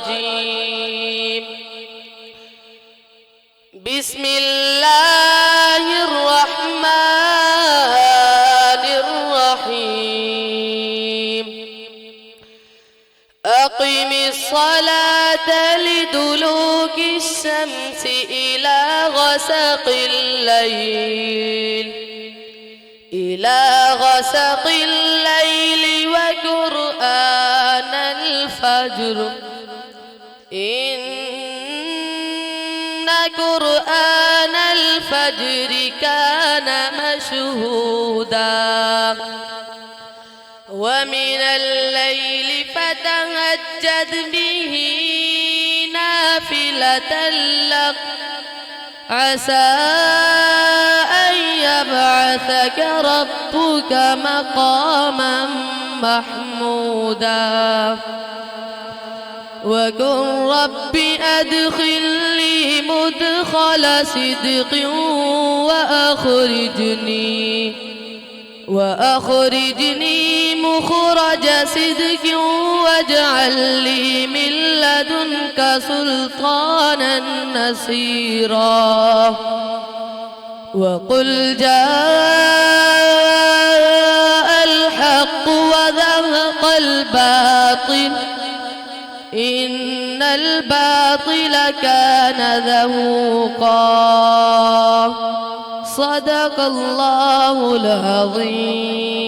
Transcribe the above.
الرجيم. بسم الله الرحمن الرحيم. أقم الصلاة لدلوك الشمس إلى غسق الليل وقرآن الفجر إن قرآن الفجر كان مشهودا ومن الليل فتهجد به نافلة لك عسى أن يبعثك ربك مقاما محمودا وقل رب أدخلني مدخل صدق وأخرجني مخرج صدق واجعل لي من لدنك سلطانا نصيرا وقل جاء الحق وزهق الباطل إن الباطل كان زهوقا. صدق الله العظيم.